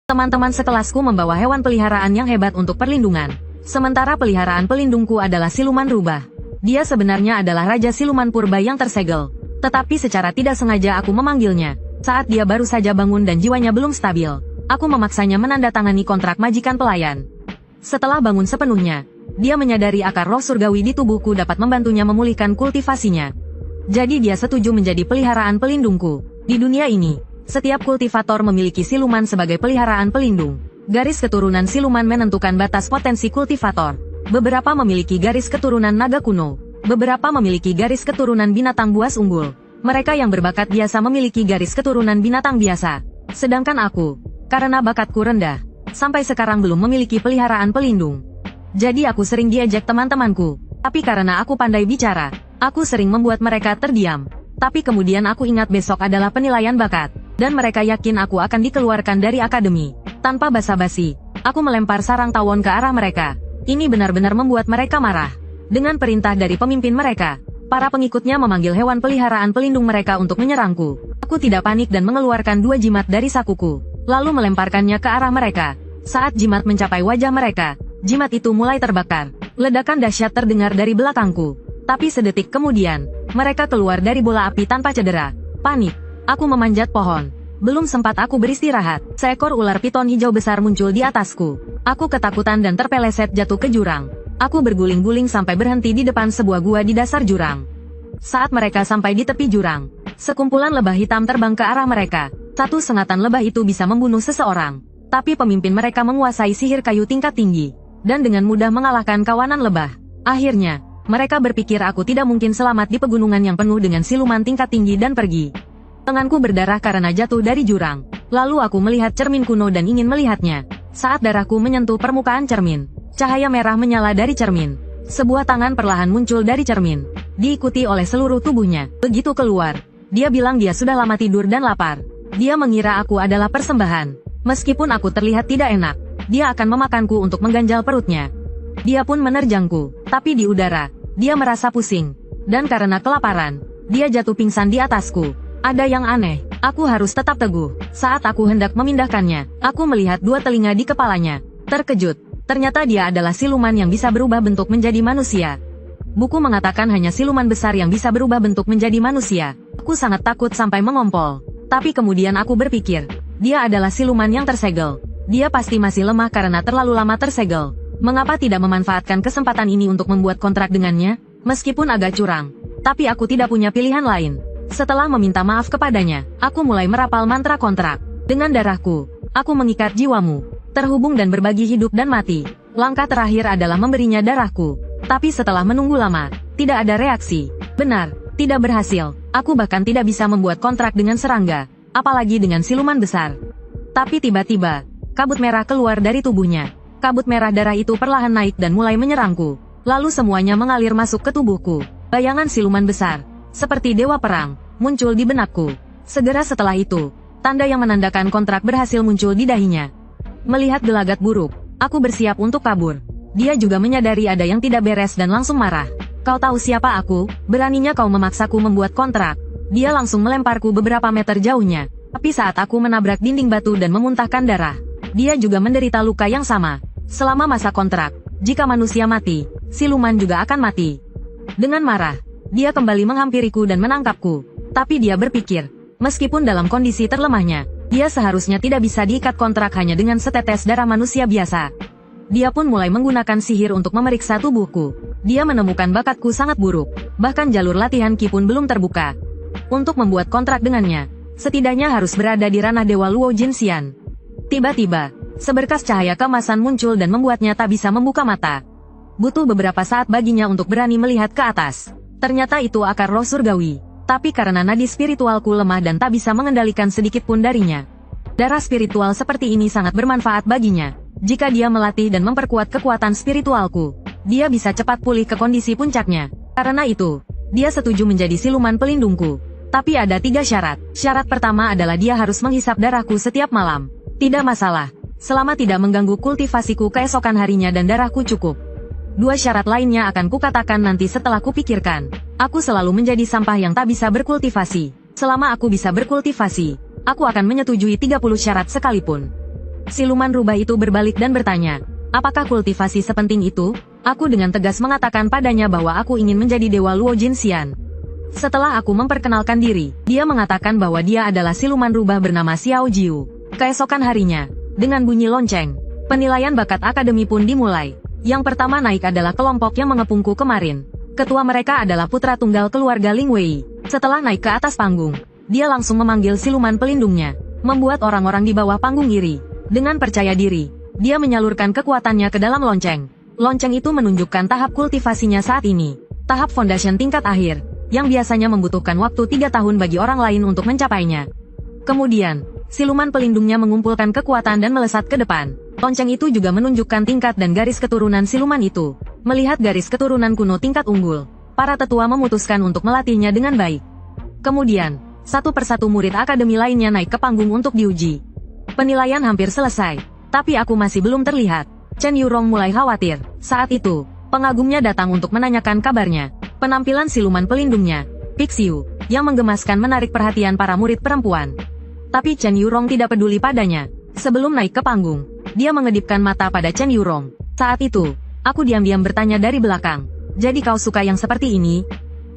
Teman-teman sekelasku membawa hewan peliharaan yang hebat untuk perlindungan. Sementara peliharaan pelindungku adalah siluman rubah. Dia sebenarnya adalah Raja Siluman Purba yang tersegel. Tetapi secara tidak sengaja aku memanggilnya. Saat dia baru saja bangun dan jiwanya belum stabil, aku memaksanya menandatangani kontrak majikan pelayan. Setelah bangun sepenuhnya, dia menyadari akar roh surgawi di tubuhku dapat membantunya memulihkan kultivasinya. Jadi dia setuju menjadi peliharaan pelindungku. Di dunia ini, setiap kultivator memiliki siluman sebagai peliharaan pelindung. Garis keturunan siluman menentukan batas potensi kultivator. Beberapa memiliki garis keturunan naga kuno. Beberapa memiliki garis keturunan binatang buas unggul. Mereka yang berbakat biasa memiliki garis keturunan binatang biasa. Sedangkan aku, karena bakatku rendah, sampai sekarang belum memiliki peliharaan pelindung. Jadi aku sering diejek teman-temanku. Tapi karena aku pandai bicara, aku sering membuat mereka terdiam. Tapi kemudian aku ingat besok adalah penilaian bakat. Dan mereka yakin aku akan dikeluarkan dari akademi. Tanpa basa-basi, aku melempar sarang tawon ke arah mereka. Ini benar-benar membuat mereka marah. Dengan perintah dari pemimpin mereka, para pengikutnya memanggil hewan peliharaan pelindung mereka untuk menyerangku. Aku tidak panik dan mengeluarkan 2 jimat dari sakuku, lalu melemparkannya ke arah mereka. Saat jimat mencapai wajah mereka, jimat itu mulai terbakar. Ledakan dahsyat terdengar dari belakangku. Tapi sedetik kemudian, mereka keluar dari bola api tanpa cedera. Panik. Aku memanjat pohon. Belum sempat aku beristirahat, seekor ular piton hijau besar muncul di atasku. Aku ketakutan dan terpeleset jatuh ke jurang. Aku berguling-guling sampai berhenti di depan sebuah gua di dasar jurang. Saat mereka sampai di tepi jurang, sekumpulan lebah hitam terbang ke arah mereka. Satu sengatan lebah itu bisa membunuh seseorang. Tapi pemimpin mereka menguasai sihir kayu tingkat tinggi, dan dengan mudah mengalahkan kawanan lebah. Akhirnya, mereka berpikir aku tidak mungkin selamat di pegunungan yang penuh dengan siluman tingkat tinggi dan pergi. Tanganku berdarah karena jatuh dari jurang. Lalu aku melihat cermin kuno dan ingin melihatnya. Saat darahku menyentuh permukaan cermin, cahaya merah menyala dari cermin. Sebuah tangan perlahan muncul dari cermin, diikuti oleh seluruh tubuhnya. Begitu keluar, dia bilang dia sudah lama tidur dan lapar. Dia mengira aku adalah persembahan. Meskipun aku terlihat tidak enak, dia akan memakanku untuk mengganjal perutnya. Dia pun menerjangku, tapi di udara, dia merasa pusing. Dan karena kelaparan, dia jatuh pingsan di atasku. Ada yang aneh, aku harus tetap teguh. Saat aku hendak memindahkannya, aku melihat 2 telinga di kepalanya. Terkejut, ternyata dia adalah siluman yang bisa berubah bentuk menjadi manusia. Buku mengatakan hanya siluman besar yang bisa berubah bentuk menjadi manusia. Aku sangat takut sampai mengompol. Tapi kemudian aku berpikir, dia adalah siluman yang tersegel. Dia pasti masih lemah karena terlalu lama tersegel. Mengapa tidak memanfaatkan kesempatan ini untuk membuat kontrak dengannya? Meskipun agak curang, tapi aku tidak punya pilihan lain. Setelah meminta maaf kepadanya, aku mulai merapal mantra kontrak. Dengan darahku, aku mengikat jiwamu, terhubung dan berbagi hidup dan mati. Langkah terakhir adalah memberinya darahku. Tapi setelah menunggu lama, tidak ada reaksi. Benar, tidak berhasil. Aku bahkan tidak bisa membuat kontrak dengan serangga, apalagi dengan siluman besar. Tapi tiba-tiba, kabut merah keluar dari tubuhnya. Kabut merah darah itu perlahan naik dan mulai menyerangku. Lalu semuanya mengalir masuk ke tubuhku. Bayangan siluman besar, seperti dewa perang, muncul di benakku. Segera setelah itu, tanda yang menandakan kontrak berhasil muncul di dahinya. Melihat gelagat buruk, aku bersiap untuk kabur. Dia juga menyadari ada yang tidak beres dan langsung marah. Kau tahu siapa aku? Beraninya kau memaksaku membuat kontrak. Dia langsung melemparku beberapa meter jauhnya. Tapi saat aku menabrak dinding batu dan memuntahkan darah, dia juga menderita luka yang sama. Selama masa kontrak, jika manusia mati, siluman juga akan mati. Dengan marah, dia kembali menghampiriku dan menangkapku. Tapi dia berpikir, meskipun dalam kondisi terlemahnya, dia seharusnya tidak bisa diikat kontrak hanya dengan setetes darah manusia biasa. Dia pun mulai menggunakan sihir untuk memeriksa tubuhku. Dia menemukan bakatku sangat buruk, bahkan jalur latihan Ki pun belum terbuka. Untuk membuat kontrak dengannya, setidaknya harus berada di ranah Dewa Luo Jinxian. Tiba-tiba, seberkas cahaya keemasan muncul dan membuatnya tak bisa membuka mata. Butuh beberapa saat baginya untuk berani melihat ke atas. Ternyata itu akar roh surgawi. Tapi karena nadi spiritualku lemah dan tak bisa mengendalikan sedikit pun darinya. Darah spiritual seperti ini sangat bermanfaat baginya. Jika dia melatih dan memperkuat kekuatan spiritualku, dia bisa cepat pulih ke kondisi puncaknya. Karena itu, dia setuju menjadi siluman pelindungku. Tapi ada 3 syarat. Syarat pertama adalah dia harus menghisap darahku setiap malam. Tidak masalah, selama tidak mengganggu kultivasiku keesokan harinya dan darahku cukup. 2 syarat lainnya akan kukatakan nanti setelah kupikirkan. Aku selalu menjadi sampah yang tak bisa berkultivasi. Selama aku bisa berkultivasi, aku akan menyetujui 30 syarat sekalipun. Siluman rubah itu berbalik dan bertanya, apakah kultivasi sepenting itu? Aku dengan tegas mengatakan padanya bahwa aku ingin menjadi Dewa Luo Jinxian. Setelah aku memperkenalkan diri, dia mengatakan bahwa dia adalah siluman rubah bernama Xiao Jiu. Keesokan harinya, dengan bunyi lonceng, penilaian bakat akademi pun dimulai. Yang pertama naik adalah kelompok yang mengepungku kemarin. Ketua mereka adalah putra tunggal keluarga Ling Wei. Setelah naik ke atas panggung, dia langsung memanggil siluman pelindungnya, membuat orang-orang di bawah panggung iri. Dengan percaya diri, dia menyalurkan kekuatannya ke dalam lonceng. Lonceng itu menunjukkan tahap kultivasinya saat ini. Tahap foundation tingkat akhir, yang biasanya membutuhkan waktu 3 tahun bagi orang lain untuk mencapainya. Kemudian, siluman pelindungnya mengumpulkan kekuatan dan melesat ke depan. Lonceng itu juga menunjukkan tingkat dan garis keturunan siluman itu. Melihat garis keturunan kuno tingkat unggul, para tetua memutuskan untuk melatihnya dengan baik. Kemudian, satu persatu murid akademi lainnya naik ke panggung untuk diuji. Penilaian hampir selesai, tapi aku masih belum terlihat. Chen Yurong mulai khawatir. Saat itu, pengagumnya datang untuk menanyakan kabarnya. Penampilan siluman pelindungnya, Pixiu, yang menggemaskan menarik perhatian para murid perempuan. Tapi Chen Yurong tidak peduli padanya. Sebelum naik ke panggung, dia mengedipkan mata pada Chen Yurong. Saat itu, aku diam-diam bertanya dari belakang, jadi kau suka yang seperti ini?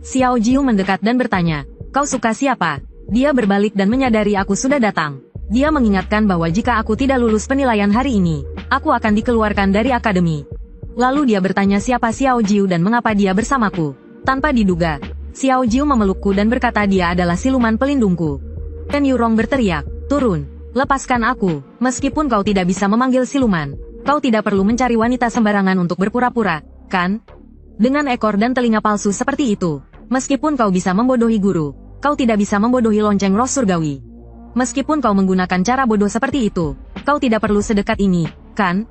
Xiao Jiu mendekat dan bertanya, kau suka siapa? Dia berbalik dan menyadari aku sudah datang. Dia mengingatkan bahwa jika aku tidak lulus penilaian hari ini, aku akan dikeluarkan dari akademi. Lalu dia bertanya siapa Xiao Jiu dan mengapa dia bersamaku. Tanpa diduga, Xiao Jiu memelukku dan berkata dia adalah siluman pelindungku. Chen Yurong berteriak, turun, lepaskan aku, meskipun kau tidak bisa memanggil siluman. Kau tidak perlu mencari wanita sembarangan untuk berpura-pura, kan? Dengan ekor dan telinga palsu seperti itu, meskipun kau bisa membodohi guru, kau tidak bisa membodohi lonceng roh surgawi. Meskipun kau menggunakan cara bodoh seperti itu, kau tidak perlu sedekat ini, kan?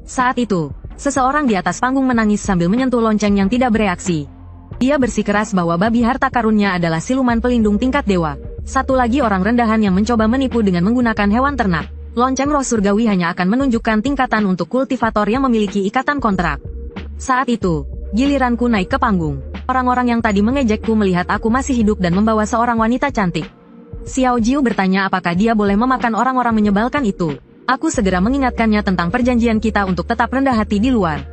Saat itu, seseorang di atas panggung menangis sambil menyentuh lonceng yang tidak bereaksi. Dia bersikeras bahwa babi harta karunnya adalah siluman pelindung tingkat dewa. Satu lagi orang rendahan yang mencoba menipu dengan menggunakan hewan ternak. Lonceng roh surgawi hanya akan menunjukkan tingkatan untuk kultivator yang memiliki ikatan kontrak. Saat itu, giliranku naik ke panggung. Orang-orang yang tadi mengejekku melihat aku masih hidup dan membawa seorang wanita cantik. Xiao Jiu bertanya apakah dia boleh memakan orang-orang menyebalkan itu. Aku segera mengingatkannya tentang perjanjian kita untuk tetap rendah hati di luar.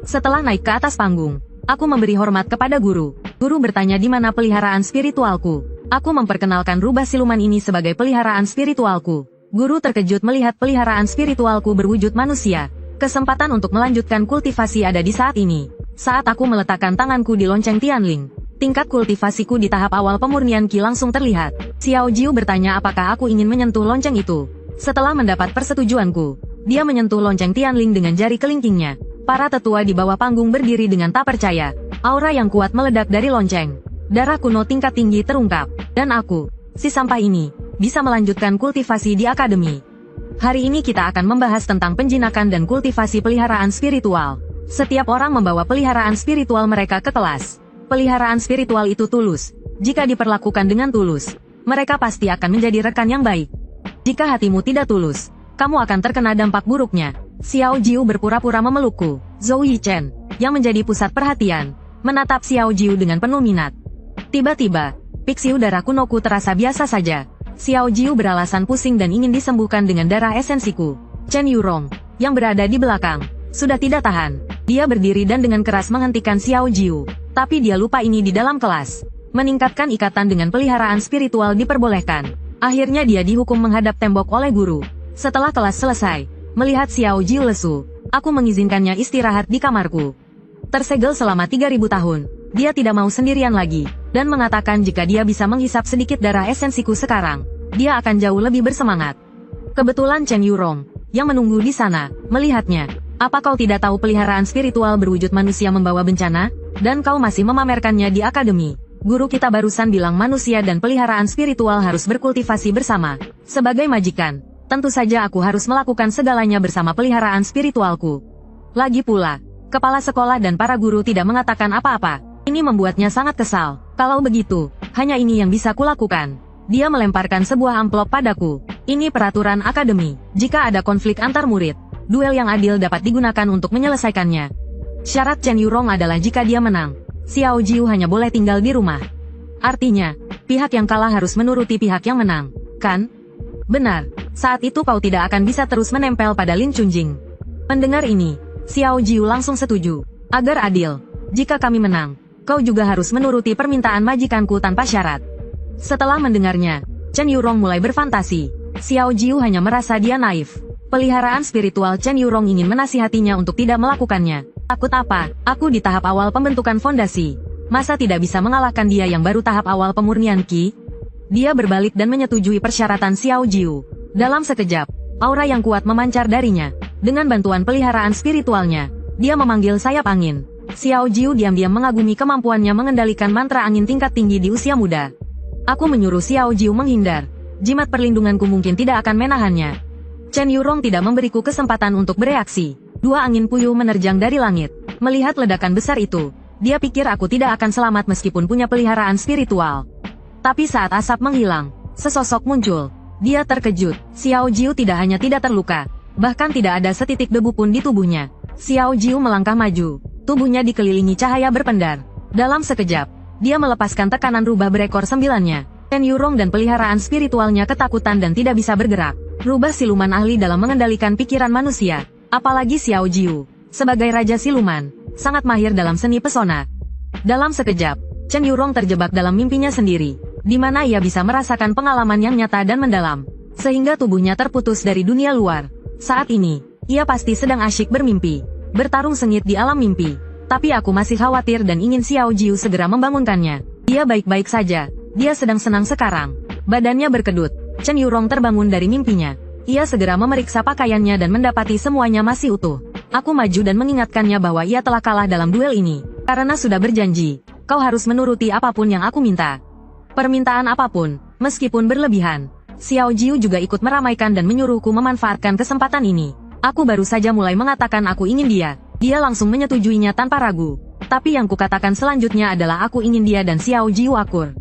Setelah naik ke atas panggung, aku memberi hormat kepada guru. Guru bertanya di mana peliharaan spiritualku. Aku memperkenalkan rubah siluman ini sebagai peliharaan spiritualku. Guru terkejut melihat peliharaan spiritualku berwujud manusia. Kesempatan untuk melanjutkan kultivasi ada di saat ini. Saat aku meletakkan tanganku di lonceng Tianling, tingkat kultivasiku di tahap awal pemurnian Qi langsung terlihat. Xiao Jiu bertanya apakah aku ingin menyentuh lonceng itu. Setelah mendapat persetujuanku, dia menyentuh lonceng Tianling dengan jari kelingkingnya. Para tetua di bawah panggung berdiri dengan tak percaya. Aura yang kuat meledak dari lonceng. Darah kuno tingkat tinggi terungkap. Dan aku, si sampah ini, bisa melanjutkan kultivasi di akademi. Hari ini kita akan membahas tentang penjinakan dan kultivasi peliharaan spiritual. Setiap orang membawa peliharaan spiritual mereka ke kelas. Peliharaan spiritual itu tulus. Jika diperlakukan dengan tulus, mereka pasti akan menjadi rekan yang baik. Jika hatimu tidak tulus, kamu akan terkena dampak buruknya. Xiao Jiu berpura-pura memelukku. Zhou Yichen, yang menjadi pusat perhatian, menatap Xiao Jiu dengan penuh minat. Tiba-tiba, pixie darah kunoku terasa biasa saja. Xiao Jiu beralasan pusing dan ingin disembuhkan dengan darah esensiku. Chen Yurong, yang berada di belakang, sudah tidak tahan. Dia berdiri dan dengan keras menghentikan Xiao Jiu. Tapi dia lupa ini di dalam kelas. Meningkatkan ikatan dengan peliharaan spiritual diperbolehkan. Akhirnya dia dihukum menghadap tembok oleh guru. Setelah kelas selesai, melihat Xiao Jiu lesu, aku mengizinkannya istirahat di kamarku. Tersegel selama 3000 tahun, dia tidak mau sendirian lagi, dan mengatakan jika dia bisa menghisap sedikit darah esensiku sekarang, dia akan jauh lebih bersemangat. Kebetulan Chen Yurong, yang menunggu di sana, melihatnya. Apa kau tidak tahu peliharaan spiritual berwujud manusia membawa bencana? Dan kau masih memamerkannya di akademi. Guru kita barusan bilang manusia dan peliharaan spiritual harus berkultivasi bersama. Sebagai majikan, tentu saja aku harus melakukan segalanya bersama peliharaan spiritualku. Lagi pula, kepala sekolah dan para guru tidak mengatakan apa-apa. Ini membuatnya sangat kesal. Kalau begitu, hanya ini yang bisa kulakukan. Dia melemparkan sebuah amplop padaku. Ini peraturan akademi. Jika ada konflik antar murid, duel yang adil dapat digunakan untuk menyelesaikannya. Syarat Chen Yurong adalah jika dia menang, Xiao Jiu hanya boleh tinggal di rumah. Artinya, pihak yang kalah harus menuruti pihak yang menang, kan? Benar. Saat itu kau tidak akan bisa terus menempel pada Lin Chunjing. Mendengar ini, Xiao Jiu langsung setuju. Agar adil, jika kami menang, kau juga harus menuruti permintaan majikanku tanpa syarat. Setelah mendengarnya, Chen Yurong mulai berfantasi. Xiao Jiu hanya merasa dia naif. Peliharaan spiritual Chen Yurong ingin menasihatinya untuk tidak melakukannya. Takut apa? Aku di tahap awal pembentukan fondasi. Masa tidak bisa mengalahkan dia yang baru tahap awal pemurnian Qi? Dia berbalik dan menyetujui persyaratan Xiao Jiu. Dalam sekejap, aura yang kuat memancar darinya. Dengan bantuan peliharaan spiritualnya, dia memanggil sayap angin. Xiao Jiu diam-diam mengagumi kemampuannya mengendalikan mantra angin tingkat tinggi di usia muda. Aku menyuruh Xiao Jiu menghindar. Jimat perlindunganku mungkin tidak akan menahannya. Chen Yurong tidak memberiku kesempatan untuk bereaksi. Dua angin puyuh menerjang dari langit. Melihat ledakan besar itu, dia pikir aku tidak akan selamat meskipun punya peliharaan spiritual. Tapi saat asap menghilang, sesosok muncul. Dia terkejut. Xiao Jiu tidak hanya tidak terluka, bahkan tidak ada setitik debu pun di tubuhnya. Xiao Jiu melangkah maju. Tubuhnya dikelilingi cahaya berpendar. Dalam sekejap, dia melepaskan tekanan rubah berekor 9-nya. Chen Yurong dan peliharaan spiritualnya ketakutan dan tidak bisa bergerak. Rubah siluman ahli dalam mengendalikan pikiran manusia. Apalagi Xiao Jiu, sebagai Raja Siluman, sangat mahir dalam seni pesona. Dalam sekejap, Chen Yurong terjebak dalam mimpinya sendiri, di mana ia bisa merasakan pengalaman yang nyata dan mendalam, sehingga tubuhnya terputus dari dunia luar. Saat ini, ia pasti sedang asyik bermimpi, bertarung sengit di alam mimpi. Tapi aku masih khawatir dan ingin Xiao Jiu segera membangunkannya. Dia baik-baik saja, dia sedang senang sekarang. Badannya berkedut, Chen Yurong terbangun dari mimpinya. Ia segera memeriksa pakaiannya dan mendapati semuanya masih utuh. Aku maju dan mengingatkannya bahwa ia telah kalah dalam duel ini. Karena sudah berjanji, kau harus menuruti apapun yang aku minta. Permintaan apapun, meskipun berlebihan. Xiao Jiu juga ikut meramaikan dan menyuruhku memanfaatkan kesempatan ini. Aku baru saja mulai mengatakan aku ingin dia. Dia langsung menyetujuinya tanpa ragu. Tapi yang kukatakan selanjutnya adalah aku ingin dia dan Xiao Jiu akur.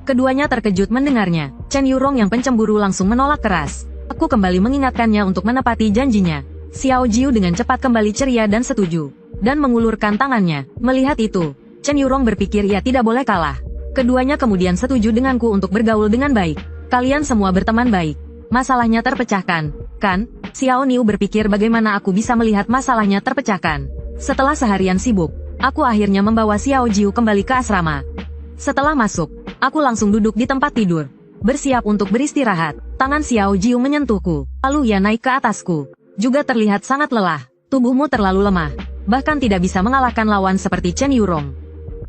Keduanya terkejut mendengarnya. Chen Yurong yang pencemburu langsung menolak keras. Aku kembali mengingatkannya untuk menepati janjinya. Xiao Jiu dengan cepat kembali ceria dan setuju. Dan mengulurkan tangannya. Melihat itu, Chen Yurong berpikir ia tidak boleh kalah. Keduanya kemudian setuju denganku untuk bergaul dengan baik. Kalian semua berteman baik. Masalahnya terpecahkan, kan? Xiao Niu berpikir bagaimana aku bisa melihat masalahnya terpecahkan. Setelah seharian sibuk, aku akhirnya membawa Xiao Jiu kembali ke asrama. Setelah masuk, aku langsung duduk di tempat tidur. Bersiap untuk beristirahat. Tangan Xiao Jiu menyentuhku. Lalu ia naik ke atasku. Juga terlihat sangat lelah. Tubuhmu terlalu lemah. Bahkan tidak bisa mengalahkan lawan seperti Chen Yurong.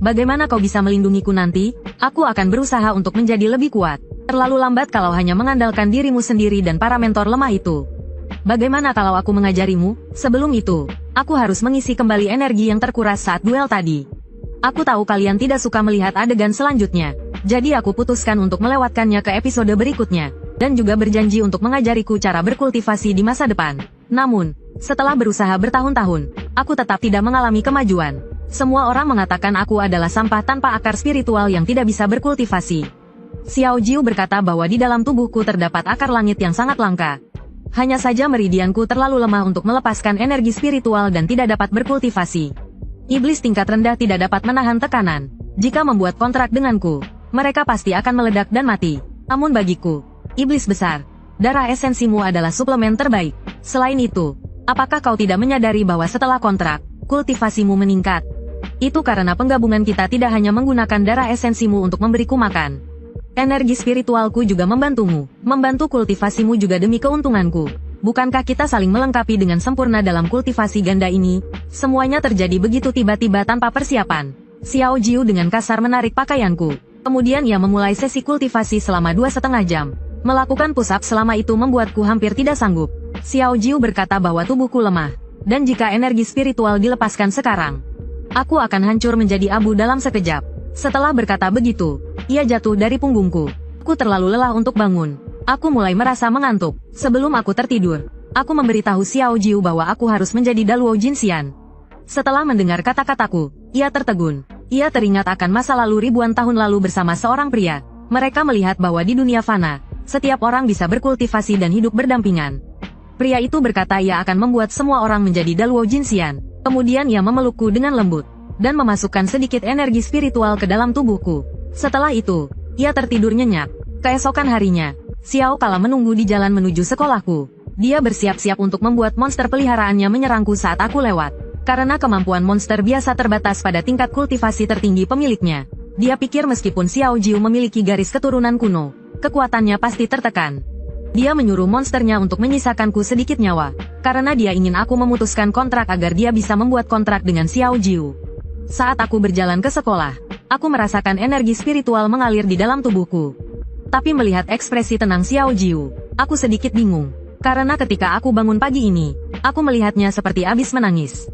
Bagaimana kau bisa melindungiku nanti? Aku akan berusaha untuk menjadi lebih kuat. Terlalu lambat kalau hanya mengandalkan dirimu sendiri dan para mentor lemah itu. Bagaimana kalau aku mengajarimu? Sebelum itu, aku harus mengisi kembali energi yang terkuras saat duel tadi. Aku tahu kalian tidak suka melihat adegan selanjutnya. Jadi aku putuskan untuk melewatkannya ke episode berikutnya. Dan juga berjanji untuk mengajariku cara berkultivasi di masa depan. Namun, setelah berusaha bertahun-tahun, aku tetap tidak mengalami kemajuan. Semua orang mengatakan aku adalah sampah tanpa akar spiritual yang tidak bisa berkultivasi. Xiao Jiu berkata bahwa di dalam tubuhku terdapat akar langit yang sangat langka. Hanya saja meridianku terlalu lemah untuk melepaskan energi spiritual dan tidak dapat berkultivasi. Iblis tingkat rendah tidak dapat menahan tekanan. Jika membuat kontrak denganku, mereka pasti akan meledak dan mati. Namun bagiku, iblis besar, darah esensimu adalah suplemen terbaik. Selain itu, apakah kau tidak menyadari bahwa setelah kontrak, kultivasimu meningkat? Itu karena penggabungan kita tidak hanya menggunakan darah esensimu untuk memberiku makan. Energi spiritualku juga membantumu, membantu kultivasimu juga demi keuntunganku. Bukankah kita saling melengkapi dengan sempurna dalam kultivasi ganda ini? Semuanya terjadi begitu tiba-tiba tanpa persiapan. Xiao Jiu dengan kasar menarik pakaianku. Kemudian ia memulai sesi kultivasi selama 2,5 jam. Melakukan push-up selama itu membuatku hampir tidak sanggup. Xiao Jiu berkata bahwa tubuhku lemah. Dan jika energi spiritual dilepaskan sekarang, aku akan hancur menjadi abu dalam sekejap. Setelah berkata begitu, ia jatuh dari punggungku. Aku terlalu lelah untuk bangun. Aku mulai merasa mengantuk. Sebelum aku tertidur, aku memberitahu Xiao Jiu bahwa aku harus menjadi Daluo Jinxian. Setelah mendengar kata-kataku, ia tertegun. Ia teringat akan masa lalu ribuan tahun lalu bersama seorang pria. Mereka melihat bahwa di dunia fana, setiap orang bisa berkultivasi dan hidup berdampingan. Pria itu berkata ia akan membuat semua orang menjadi Daluo Jinxian. Kemudian ia memelukku dengan lembut, dan memasukkan sedikit energi spiritual ke dalam tubuhku. Setelah itu, ia tertidur nyenyak. Keesokan harinya, Xiao Kala menunggu di jalan menuju sekolahku. Dia bersiap-siap untuk membuat monster peliharaannya menyerangku saat aku lewat. Karena kemampuan monster biasa terbatas pada tingkat kultivasi tertinggi pemiliknya. Dia pikir meskipun Xiao Jiu memiliki garis keturunan kuno, kekuatannya pasti tertekan. Dia menyuruh monsternya untuk menyisakanku sedikit nyawa, karena dia ingin aku memutuskan kontrak agar dia bisa membuat kontrak dengan Xiao Jiu. Saat aku berjalan ke sekolah, aku merasakan energi spiritual mengalir di dalam tubuhku. Tapi melihat ekspresi tenang Xiao Jiu, aku sedikit bingung. Karena ketika aku bangun pagi ini, aku melihatnya seperti habis menangis.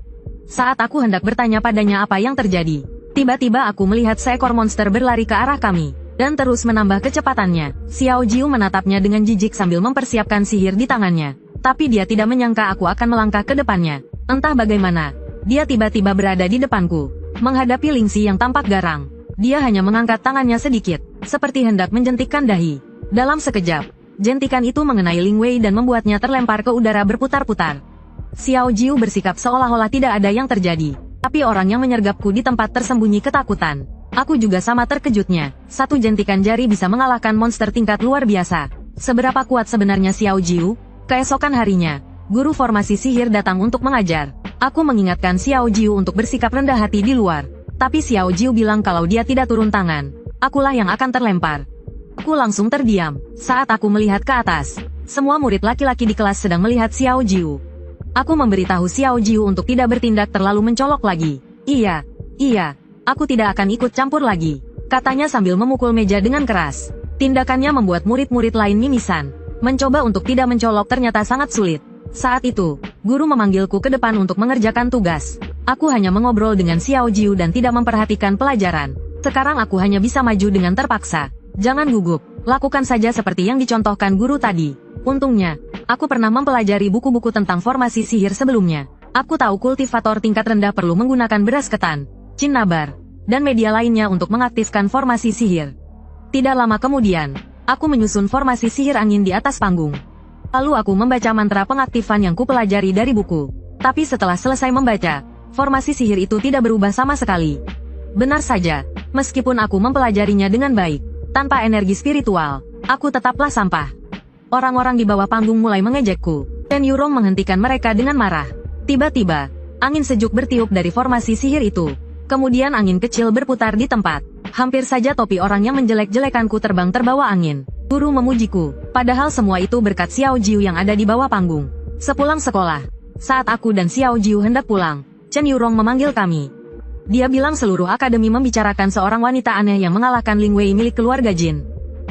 Saat aku hendak bertanya padanya apa yang terjadi, tiba-tiba aku melihat seekor monster berlari ke arah kami, dan terus menambah kecepatannya. Xiao Jiu menatapnya dengan jijik sambil mempersiapkan sihir di tangannya. Tapi dia tidak menyangka aku akan melangkah ke depannya. Entah bagaimana, dia tiba-tiba berada di depanku. Menghadapi Lingxi yang tampak garang, dia hanya mengangkat tangannya sedikit, seperti hendak menjentikkan dahi. Dalam sekejap, jentikan itu mengenai Ling Wei dan membuatnya terlempar ke udara berputar-putar. Xiao Jiu bersikap seolah-olah tidak ada yang terjadi, tapi orang yang menyergapku di tempat tersembunyi ketakutan. Aku juga sama terkejutnya. Satu jentikan jari bisa mengalahkan monster tingkat luar biasa. Seberapa kuat sebenarnya Xiao Jiu? Keesokan harinya, guru formasi sihir datang untuk mengajar. Aku mengingatkan Xiao Jiu untuk bersikap rendah hati di luar. Tapi Xiao Jiu bilang kalau dia tidak turun tangan, akulah yang akan terlempar. Aku langsung terdiam. Saat aku melihat ke atas, semua murid laki-laki di kelas sedang melihat Xiao Jiu. Aku memberitahu Xiao Jiu untuk tidak bertindak terlalu mencolok lagi. Iya, aku tidak akan ikut campur lagi, katanya sambil memukul meja dengan keras. Tindakannya membuat murid-murid lain mimisan. Mencoba untuk tidak mencolok ternyata sangat sulit. Saat itu, guru memanggilku ke depan untuk mengerjakan tugas. Aku hanya mengobrol dengan Xiao Jiu dan tidak memperhatikan pelajaran. Sekarang aku hanya bisa maju dengan terpaksa. Jangan gugup, lakukan saja seperti yang dicontohkan guru tadi. Untungnya, aku pernah mempelajari buku-buku tentang formasi sihir sebelumnya. Aku tahu kultivator tingkat rendah perlu menggunakan beras ketan, cinnabar, dan media lainnya untuk mengaktifkan formasi sihir. Tidak lama kemudian, aku menyusun formasi sihir angin di atas panggung. Lalu aku membaca mantra pengaktifan yang kupelajari dari buku. Tapi setelah selesai membaca, formasi sihir itu tidak berubah sama sekali. Benar saja, meskipun aku mempelajarinya dengan baik, tanpa energi spiritual, aku tetaplah sampah. Orang-orang di bawah panggung mulai mengejekku. Chen Yurong menghentikan mereka dengan marah. Tiba-tiba, angin sejuk bertiup dari formasi sihir itu. Kemudian angin kecil berputar di tempat. Hampir saja topi orang yang menjelek-jelekanku terbang terbawa angin. Guru memujiku, padahal semua itu berkat Xiao Jiu yang ada di bawah panggung. Sepulang sekolah, saat aku dan Xiao Jiu hendak pulang, Chen Yurong memanggil kami. Dia bilang seluruh akademi membicarakan seorang wanita aneh yang mengalahkan Ling Wei milik keluarga Jin.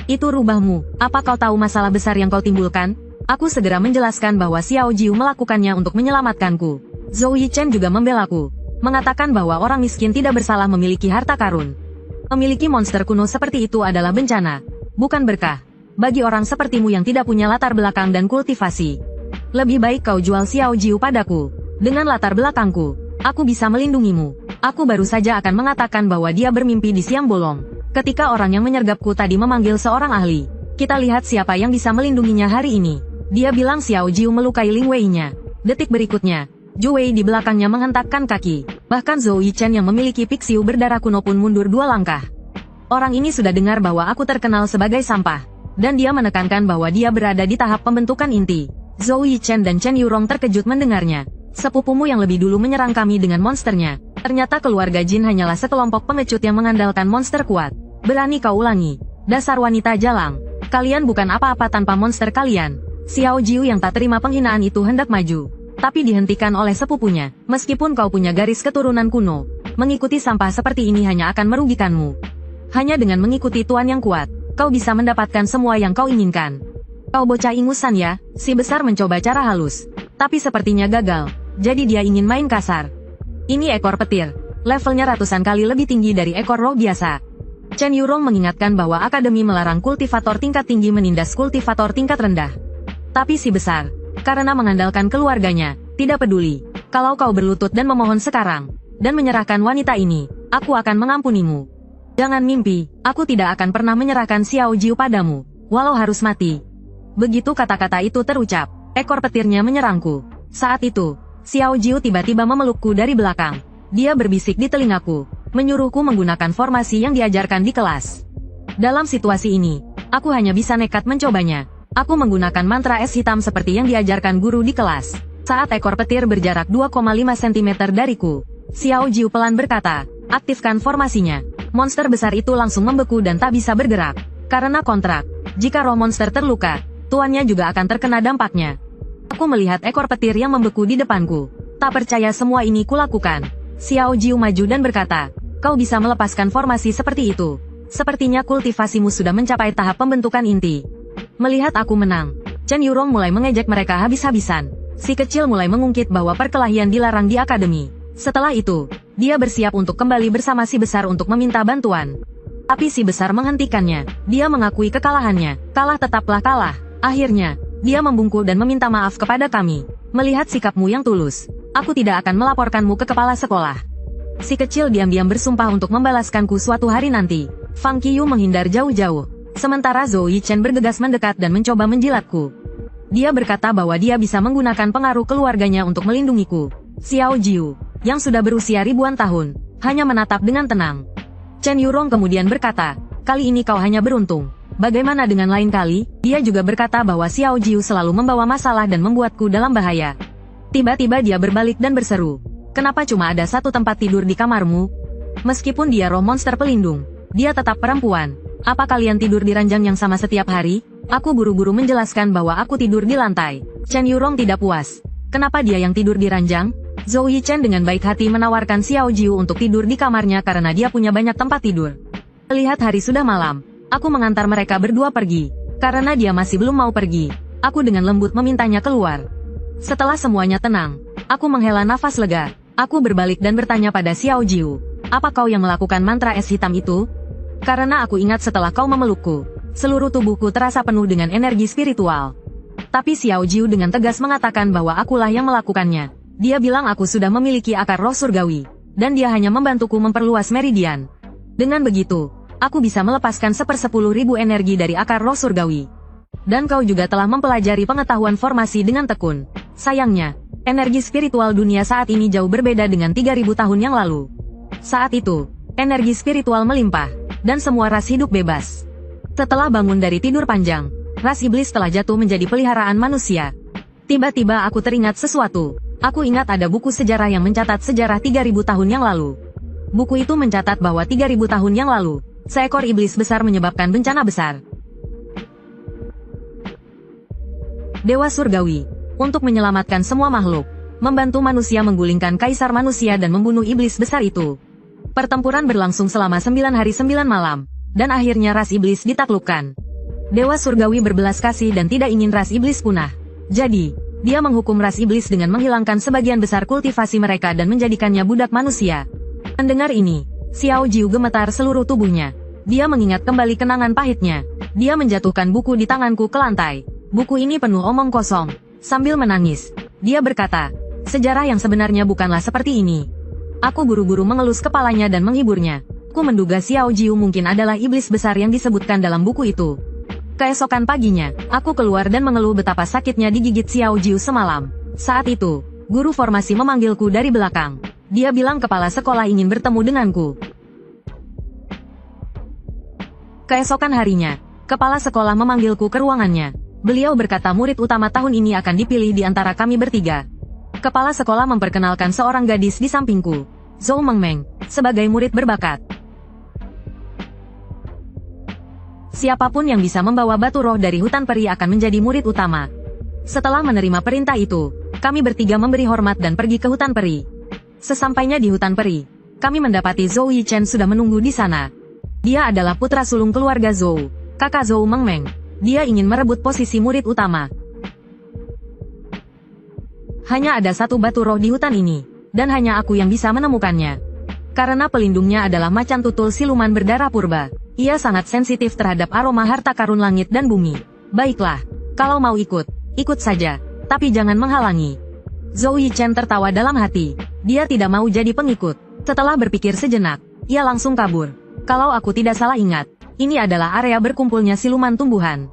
Itu rubahmu, apa kau tahu masalah besar yang kau timbulkan? Aku segera menjelaskan bahwa Xiao Jiu melakukannya untuk menyelamatkanku. Zhou Yichen juga membelaku, mengatakan bahwa orang miskin tidak bersalah memiliki harta karun. Memiliki monster kuno seperti itu adalah bencana, bukan berkah, bagi orang sepertimu yang tidak punya latar belakang dan kultivasi. Lebih baik kau jual Xiao Jiu padaku. Dengan latar belakangku, aku bisa melindungimu. Aku baru saja akan mengatakan bahwa dia bermimpi di siang bolong. Ketika orang yang menyergapku tadi memanggil seorang ahli, kita lihat siapa yang bisa melindunginya hari ini. Dia bilang Xiao Jiu melukai Ling Wei-nya. Detik berikutnya, Zhu Wei di belakangnya menghentakkan kaki. Bahkan Zhou Yichen yang memiliki piksiu berdarah kuno pun mundur 2 langkah. Orang ini sudah dengar bahwa aku terkenal sebagai sampah. Dan dia menekankan bahwa dia berada di tahap pembentukan inti. Zhou Yichen dan Chen Yurong terkejut mendengarnya. Sepupumu yang lebih dulu menyerang kami dengan monsternya. Ternyata keluarga Jin hanyalah sekelompok pengecut yang mengandalkan monster kuat. Berani kau ulangi. Dasar wanita jalang. Kalian bukan apa-apa tanpa monster kalian. Xiao Jiu yang tak terima penghinaan itu hendak maju. Tapi dihentikan oleh sepupunya. Meskipun kau punya garis keturunan kuno, mengikuti sampah seperti ini hanya akan merugikanmu. Hanya dengan mengikuti tuan yang kuat, kau bisa mendapatkan semua yang kau inginkan. Kau bocah ingusan ya, si besar mencoba cara halus. Tapi sepertinya gagal, jadi dia ingin main kasar. Ini ekor petir, levelnya ratusan kali lebih tinggi dari ekor roh biasa. Chen Yurong mengingatkan bahwa akademi melarang kultivator tingkat tinggi menindas kultivator tingkat rendah. Tapi si besar, karena mengandalkan keluarganya, tidak peduli. Kalau kau berlutut dan memohon sekarang, dan menyerahkan wanita ini, aku akan mengampunimu. Jangan mimpi, aku tidak akan pernah menyerahkan Xiao Jiu padamu, walau harus mati. Begitu kata-kata itu terucap, ekor petirnya menyerangku. Saat itu, Xiao Jiu tiba-tiba memelukku dari belakang. Dia berbisik di telingaku, menyuruhku menggunakan formasi yang diajarkan di kelas. Dalam situasi ini, Aku hanya bisa nekat mencobanya. Aku menggunakan mantra es hitam seperti yang diajarkan guru di kelas. Saat ekor petir berjarak 2,5 cm dariku, Xiao Jiu pelan berkata, aktifkan formasinya. Monster besar itu langsung membeku dan tak bisa bergerak. Karena kontrak, jika roh monster terluka, tuannya juga akan terkena dampaknya. Aku melihat ekor petir yang membeku di depanku. Tak percaya semua ini kulakukan. Xiao Jiu maju dan berkata, kau bisa melepaskan formasi seperti itu. Sepertinya kultivasimu sudah mencapai tahap pembentukan inti. Melihat aku menang, Chen Yurong mulai mengejek mereka habis-habisan. Si kecil mulai mengungkit bahwa perkelahian dilarang di akademi. Setelah itu, dia bersiap untuk kembali bersama si besar untuk meminta bantuan. Tapi si besar menghentikannya. Dia mengakui kekalahannya. Kalah tetaplah kalah. Akhirnya, dia membungkuk dan meminta maaf kepada kami. Melihat sikapmu yang tulus, aku tidak akan melaporkanmu ke kepala sekolah. Si kecil diam-diam bersumpah untuk membalaskanku suatu hari nanti. Fang Qiyu menghindar jauh-jauh. Sementara Zhou Yichen bergegas mendekat dan mencoba menjilatku. Dia berkata bahwa dia bisa menggunakan pengaruh keluarganya untuk melindungiku. Xiao Jiu, yang sudah berusia ribuan tahun, hanya menatap dengan tenang. Chen Yurong kemudian berkata, kali ini kau hanya beruntung. Bagaimana dengan lain kali? Dia juga berkata bahwa Xiao Jiu selalu membawa masalah dan membuatku dalam bahaya. Tiba-tiba dia berbalik dan berseru, kenapa cuma ada satu tempat tidur di kamarmu? Meskipun dia roh monster pelindung, dia tetap perempuan. Apa kalian tidur di ranjang yang sama setiap hari? Aku buru-buru menjelaskan bahwa aku tidur di lantai. Chen Yurong tidak puas. Kenapa dia yang tidur di ranjang? Zhou Yichen dengan baik hati menawarkan Xiao Jiu untuk tidur di kamarnya karena dia punya banyak tempat tidur. Lihat hari sudah malam. Aku mengantar mereka berdua pergi. Karena dia masih belum mau pergi, aku dengan lembut memintanya keluar. Setelah semuanya tenang, aku menghela nafas lega. Aku berbalik dan bertanya pada Xiao Jiu, apa kau yang melakukan mantra es hitam itu? Karena aku ingat setelah kau memelukku, seluruh tubuhku terasa penuh dengan energi spiritual. Tapi Xiao Jiu dengan tegas mengatakan bahwa akulah yang melakukannya. Dia bilang aku sudah memiliki akar roh surgawi, dan dia hanya membantuku memperluas meridian. Dengan begitu, aku bisa melepaskan 1/10.000 energi dari akar roh surgawi. Dan kau juga telah mempelajari pengetahuan formasi dengan tekun. Sayangnya, energi spiritual dunia saat ini jauh berbeda dengan 3.000 tahun yang lalu. Saat itu, energi spiritual melimpah, dan semua ras hidup bebas. Setelah bangun dari tidur panjang, ras iblis telah jatuh menjadi peliharaan manusia. Tiba-tiba aku teringat sesuatu. Aku ingat ada buku sejarah yang mencatat sejarah 3.000 tahun yang lalu. Buku itu mencatat bahwa 3.000 tahun yang lalu, seekor iblis besar menyebabkan bencana besar. Dewa Surgawi, untuk menyelamatkan semua makhluk, membantu manusia menggulingkan kaisar manusia dan membunuh iblis besar itu. Pertempuran berlangsung selama 9 hari 9 malam, dan akhirnya ras iblis ditaklukkan. Dewa Surgawi berbelas kasih dan tidak ingin ras iblis punah. Jadi, dia menghukum ras iblis dengan menghilangkan sebagian besar kultivasi mereka dan menjadikannya budak manusia. Mendengar ini, Xiao Jiu gemetar seluruh tubuhnya. Dia mengingat kembali kenangan pahitnya. Dia menjatuhkan buku di tanganku ke lantai. Buku ini penuh omong kosong. Sambil menangis, dia berkata, sejarah yang sebenarnya bukanlah seperti ini. Aku buru-buru mengelus kepalanya dan menghiburnya. Aku menduga Xiao Jiu mungkin adalah iblis besar yang disebutkan dalam buku itu. Keesokan paginya, aku keluar dan mengeluh betapa sakitnya digigit Xiao Jiu semalam. Saat itu, guru formasi memanggilku dari belakang. Dia bilang kepala sekolah ingin bertemu denganku. Keesokan harinya, kepala sekolah memanggilku ke ruangannya. Beliau berkata murid utama tahun ini akan dipilih di antara kami bertiga. Kepala sekolah memperkenalkan seorang gadis di sampingku, Zhou Mengmeng, sebagai murid berbakat. Siapapun yang bisa membawa batu roh dari hutan peri akan menjadi murid utama. Setelah menerima perintah itu, kami bertiga memberi hormat dan pergi ke hutan peri. Sesampainya di hutan peri, kami mendapati Zhou Yichen sudah menunggu di sana. Dia adalah putra sulung keluarga Zhou, kakak Zhou Mengmeng. Dia ingin merebut posisi murid utama. Hanya ada satu batu roh di hutan ini, dan hanya aku yang bisa menemukannya. Karena pelindungnya adalah macan tutul siluman berdarah purba. Ia sangat sensitif terhadap aroma harta karun langit dan bumi. Baiklah, kalau mau ikut, ikut saja, tapi jangan menghalangi. Zhou Yichen tertawa dalam hati. Dia tidak mau jadi pengikut. Setelah berpikir sejenak, ia langsung kabur. Kalau aku tidak salah ingat, ini adalah area berkumpulnya siluman tumbuhan.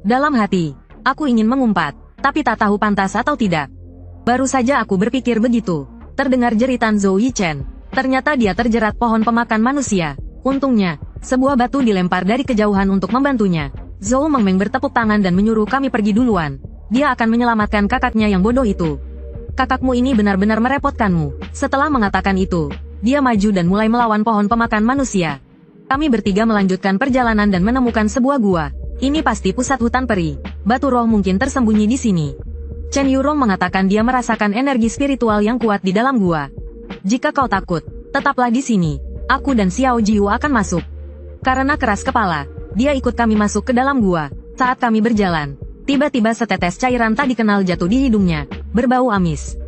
Dalam hati, aku ingin mengumpat, tapi tak tahu pantas atau tidak. Baru saja aku berpikir begitu, terdengar jeritan Zhou Yichen. Ternyata dia terjerat pohon pemakan manusia. Untungnya, sebuah batu dilempar dari kejauhan untuk membantunya. Zhou Mengmeng bertepuk tangan dan menyuruh kami pergi duluan. Dia akan menyelamatkan kakaknya yang bodoh itu. Kakakmu ini benar-benar merepotkanmu. Setelah mengatakan itu, dia maju dan mulai melawan pohon pemakan manusia. Kami bertiga melanjutkan perjalanan dan menemukan sebuah gua. Ini pasti pusat hutan peri. Batu roh mungkin tersembunyi di sini. Chen Yurong mengatakan dia merasakan energi spiritual yang kuat di dalam gua. Jika kau takut, tetaplah di sini. Aku dan Xiao Jiu akan masuk. Karena keras kepala, dia ikut kami masuk ke dalam gua. Saat kami berjalan, tiba-tiba setetes cairan tak dikenal jatuh di hidungnya, berbau amis.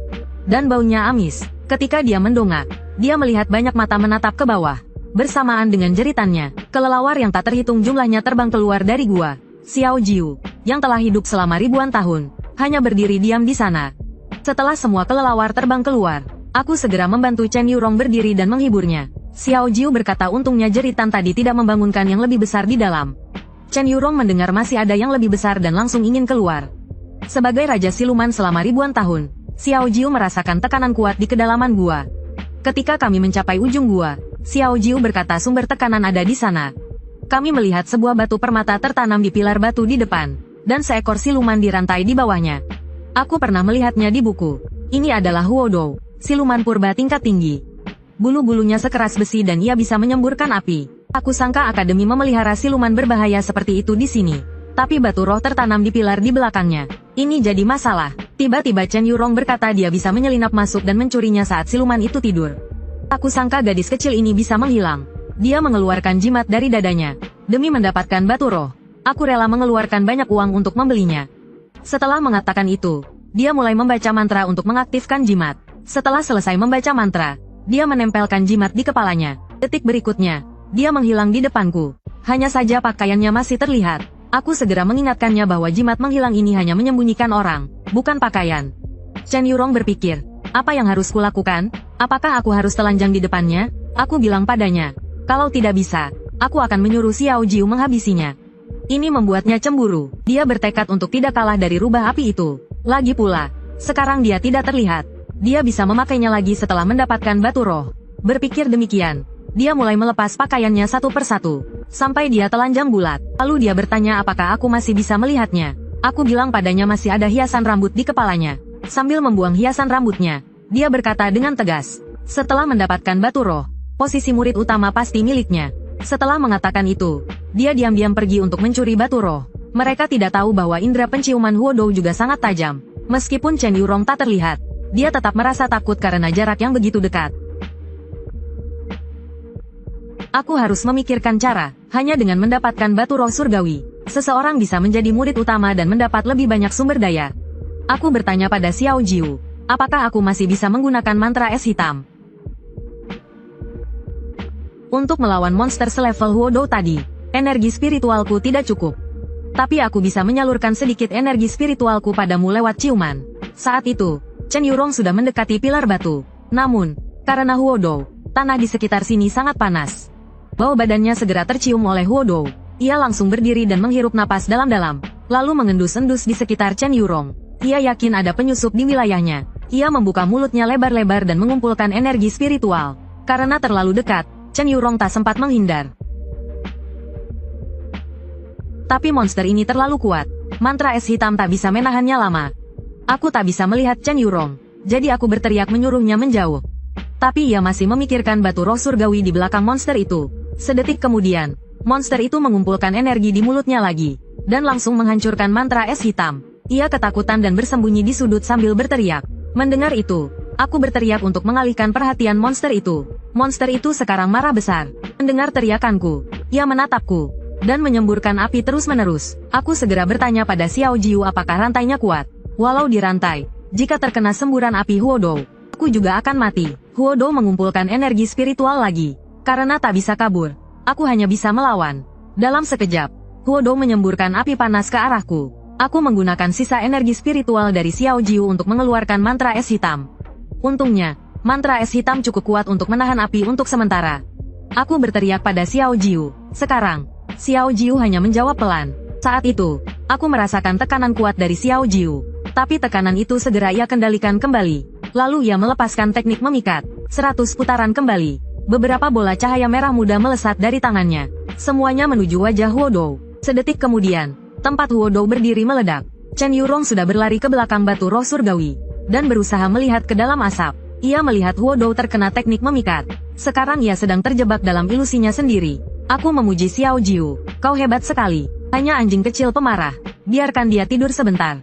Dan baunya amis. Ketika dia mendongak, dia melihat banyak mata menatap ke bawah. Bersamaan dengan jeritannya, kelelawar yang tak terhitung jumlahnya terbang keluar dari gua. Xiao Jiu, yang telah hidup selama ribuan tahun, hanya berdiri diam di sana. Setelah semua kelelawar terbang keluar, aku segera membantu Chen Yurong berdiri dan menghiburnya. Xiao Jiu berkata untungnya jeritan tadi tidak membangunkan yang lebih besar di dalam. Chen Yurong mendengar masih ada yang lebih besar dan langsung ingin keluar. Sebagai Raja Siluman selama ribuan tahun, Xiao Jiu merasakan tekanan kuat di kedalaman gua. Ketika kami mencapai ujung gua, Xiao Jiu berkata sumber tekanan ada di sana. Kami melihat sebuah batu permata tertanam di pilar batu di depan, dan seekor siluman di rantai di bawahnya. Aku pernah melihatnya di buku. Ini adalah Huodou, siluman purba tingkat tinggi. Bulu-bulunya sekeras besi dan ia bisa menyemburkan api. Aku sangka akademi memelihara siluman berbahaya seperti itu di sini. Tapi batu roh tertanam di pilar di belakangnya. Ini jadi masalah. Tiba-tiba Chen Yurong berkata dia bisa menyelinap masuk dan mencurinya saat siluman itu tidur. Aku sangka gadis kecil ini bisa menghilang. Dia mengeluarkan jimat dari dadanya. Demi mendapatkan batu roh, aku rela mengeluarkan banyak uang untuk membelinya. Setelah mengatakan itu, dia mulai membaca mantra untuk mengaktifkan jimat. Setelah selesai membaca mantra, dia menempelkan jimat di kepalanya. Detik berikutnya, dia menghilang di depanku. Hanya saja pakaiannya masih terlihat. Aku segera mengingatkannya bahwa jimat menghilang ini hanya menyembunyikan orang, bukan pakaian. Chen Yurong berpikir, apa yang harus kulakukan? Apakah aku harus telanjang di depannya? Aku bilang padanya, kalau tidak bisa, aku akan menyuruh Xiao Jiu menghabisinya. Ini membuatnya cemburu. Dia bertekad untuk tidak kalah dari rubah api itu. Lagi pula, sekarang dia tidak terlihat. Dia bisa memakainya lagi setelah mendapatkan batu roh. Berpikir demikian, dia mulai melepas pakaiannya satu persatu, sampai dia telanjang bulat. Lalu dia bertanya apakah aku masih bisa melihatnya. Aku bilang padanya masih ada hiasan rambut di kepalanya. Sambil membuang hiasan rambutnya, dia berkata dengan tegas, setelah mendapatkan batu roh, posisi murid utama pasti miliknya. Setelah mengatakan itu, dia diam-diam pergi untuk mencuri batu roh. Mereka tidak tahu bahwa indera penciuman Huodou juga sangat tajam. Meskipun Chen Yurong tak terlihat, dia tetap merasa takut karena jarak yang begitu dekat. Aku harus memikirkan cara, hanya dengan mendapatkan batu roh surgawi, seseorang bisa menjadi murid utama dan mendapat lebih banyak sumber daya. Aku bertanya pada Xiao Jiu, apakah aku masih bisa menggunakan mantra es hitam? Untuk melawan monster selevel Huodou tadi, energi spiritualku tidak cukup. Tapi aku bisa menyalurkan sedikit energi spiritualku padamu lewat ciuman. Saat itu, Chen Yurong sudah mendekati pilar batu. Namun, karena Huodou, tanah di sekitar sini sangat panas. Bau badannya segera tercium oleh Huodou. Ia langsung berdiri dan menghirup napas dalam-dalam, lalu mengendus-endus di sekitar Chen Yurong. Ia yakin ada penyusup di wilayahnya. Ia membuka mulutnya lebar-lebar dan mengumpulkan energi spiritual. Karena terlalu dekat, Chen Yurong tak sempat menghindar. Tapi monster ini terlalu kuat. Mantra es hitam tak bisa menahannya lama. Aku tak bisa melihat Chen Yurong, jadi aku berteriak menyuruhnya menjauh. Tapi ia masih memikirkan batu roh surgawi di belakang monster itu. Sedetik kemudian, monster itu mengumpulkan energi di mulutnya lagi, dan langsung menghancurkan mantra es hitam. Ia ketakutan dan bersembunyi di sudut sambil berteriak. Mendengar itu, aku berteriak untuk mengalihkan perhatian monster itu. Monster itu sekarang marah besar. Mendengar teriakanku, ia menatapku, dan menyemburkan api terus-menerus. Aku segera bertanya pada Xiao Jiu apakah rantainya kuat. Walau di rantai, jika terkena semburan api Huodou, aku juga akan mati. Huodou mengumpulkan energi spiritual lagi. Karena tak bisa kabur, aku hanya bisa melawan. Dalam sekejap, Huodou menyemburkan api panas ke arahku. Aku menggunakan sisa energi spiritual dari Xiao Jiu untuk mengeluarkan mantra es hitam. Untungnya, mantra es hitam cukup kuat untuk menahan api untuk sementara. Aku berteriak pada Xiao Jiu. Sekarang, Xiao Jiu hanya menjawab pelan. Saat itu, aku merasakan tekanan kuat dari Xiao Jiu. Tapi tekanan itu segera ia kendalikan kembali. Lalu ia melepaskan teknik memikat. 100 putaran kembali. Beberapa bola cahaya merah muda melesat dari tangannya. Semuanya menuju wajah Huodou. Sedetik kemudian, tempat Huodou berdiri meledak. Chen Yurong sudah berlari ke belakang batu roh surgawi, dan berusaha melihat ke dalam asap. Ia melihat Huodou terkena teknik memikat. Sekarang ia sedang terjebak dalam ilusinya sendiri. Aku memuji Xiao Jiu. Kau hebat sekali. Hanya anjing kecil pemarah. Biarkan dia tidur sebentar.